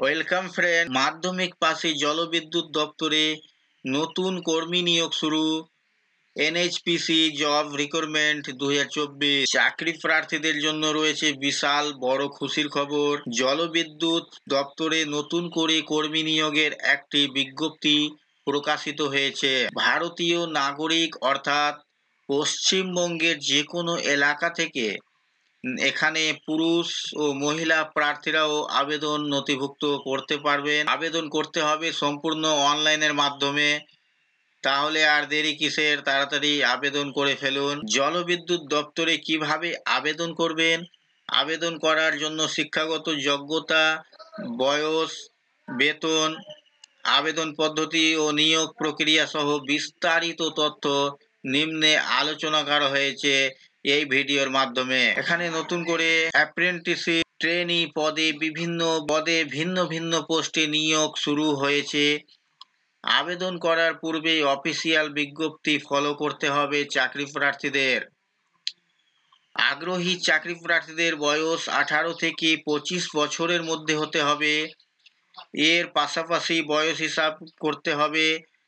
Welcome friend. মাধ্যমিক পাশে জলবিদ্যুৎ দপ্তরে নতুন কর্মী নিয়োগ শুরু। এনএইচপিসি জব রিক্রুটমেন্ট 2024 চাকরি প্রার্থীদের জন্য রয়েছে বিশাল বড় খুশির খবর। জলবিদ্যুৎ দপ্তরে নতুন করে কর্মী নিয়োগের একটি বিজ্ঞপ্তি প্রকাশিত হয়েছে। ভারতীয় নাগরিক অর্থাৎ পশ্চিমবঙ্গের যে কোনো এলাকা থেকে এখানে পুরুষ ও মহিলা প্রার্থীরাও আবেদন নথিভুক্ত করতে পারবেন। আবেদন করতে হবে সম্পূর্ণ অনলাইনের মাধ্যমে। তাহলে আর দেরি কিসের, তাড়াতাড়ি আবেদন করে ফেলুন। জলবিদ্যুৎ দপ্তরে কিভাবে আবেদন করবেন? আবেদন করার জন্য শিক্ষাগত যোগ্যতা, বয়স, বেতন, আবেদন পদ্ধতি ও নিয়োগ প্রক্রিয়া সহ বিস্তারিত তথ্য নিম্নে আলোচনা করা হয়েছে এই ভিডিওর মাধ্যমে। এখানে নতুন করে অ্যাপ্রেন্টিসশিপ ট্রেনি পদে ভিন্ন ভিন্ন পোস্টে নিয়োগ শুরু হয়েছে। আবেদন করার পূর্বেই অফিসিয়াল বিজ্ঞপ্তি ফলো করতে হবে চাকরি প্রার্থীদের। আগ্রহী চাকরি প্রার্থীদের বয়স 18 থেকে 25 বছরের মধ্যে হতে হবে। এর পাশাপাশি বয়স হিসাব করতে হবে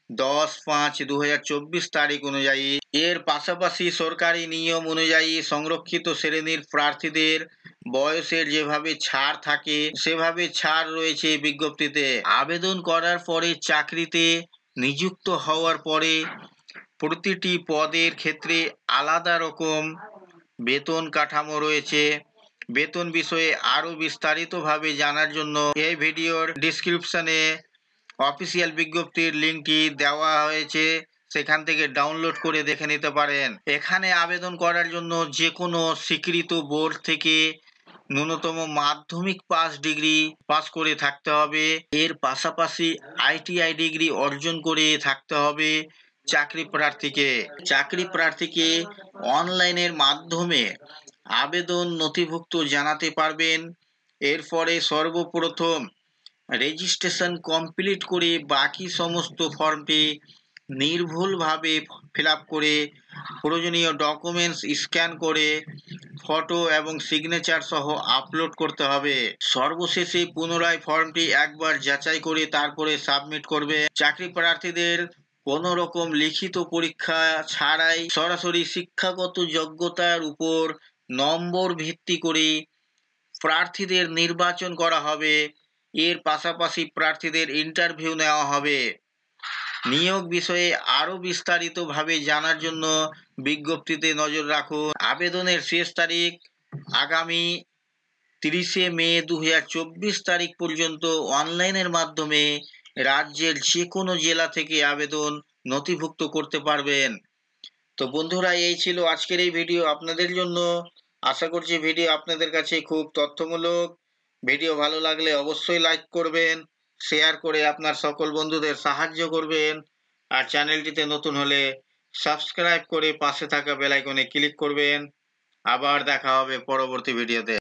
10/5/2024 তারিখ অনুযায়ী। এর পাশাপাশি সরকারি নিয়ম অনুযায়ী সংরক্ষিত শ্রেণীর প্রার্থীদের বয়সের যেভাবে ছাড় থাকে সেভাবে ছাড় রয়েছে বিজ্ঞপ্তিতে। আবেদন করার পরে চাকরিতে নিযুক্ত হওয়ার পরে প্রতিটি পদের ক্ষেত্রে আলাদা রকম বেতন কাঠামো রয়েছে। বেতন বিষয়ে আরো বিস্তারিতভাবে জানার জন্য এই ভিডিওর ডেসক্রিপশনে অফিসিয়াল বিজ্ঞপ্তির লিঙ্কটি দেওয়া হয়েছে, সেখান থেকে ডাউনলোড করে দেখে নিতে পারেন। এখানে আবেদন করার জন্য যে কোনো স্বীকৃত বোর্ড থেকে ন্যূনতম মাধ্যমিক পাস করে থাকতে হবে। এর পাশাপাশি আইটিআই ডিগ্রি অর্জন করে থাকতে হবে চাকরি প্রার্থীকে অনলাইনের মাধ্যমে আবেদন নথিভুক্ত জানাতে পারবেন। এরপরে সর্বপ্রথম রেজিস্ট্রেশন কমপ্লিট করে বাকি সমস্ত ফর্মটি নির্ভুলভাবে ফিল আপ করে প্রয়োজনীয় ডকুমেন্টস স্ক্যান করে ফটো এবং সিগনেচার সহ আপলোড করতে হবে। সর্বশেষে পুনরায় ফর্মটি একবার যাচাই করে তারপরে সাবমিট করবে। চাকরি প্রার্থীদের কোনো রকম লিখিত পরীক্ষা ছাড়াই সরাসরি শিক্ষাগত যোগ্যতার উপর নম্বর ভিত্তি করে প্রার্থীদের নির্বাচন করা হবে। এর পাশাপাশি প্রার্থীদের ইন্টারভিউ নেওয়া হবে। নিয়োগ বিষয়ে আরও বিস্তারিতভাবে জানার জন্য বিজ্ঞপ্তিতে নজর রাখুন। আবেদনের শেষ তারিখ আগামী 30 মে 2024 তারিখ পর্যন্ত অনলাইনের মাধ্যমে রাজ্যের যে কোনো জেলা থেকে আবেদন নথিভুক্ত করতে পারবেন। তো বন্ধুরা, এই ছিল আজকের এই ভিডিও আপনাদের জন্য। আশা করছি ভিডিও আপনাদের কাছে খুব তথ্যমূলক। ভিডিও ভালো লাগলে অবশ্যই লাইক করবেন, শেয়ার করে আপনার সকল বন্ধুদের সাহায্য করবেন। আর চ্যানেলটিতে নতুন হলে সাবস্ক্রাইব করে পাশে থাকা বেল আইকনে ক্লিক করবেন। আবার দেখা হবে পরবর্তী ভিডিওতে।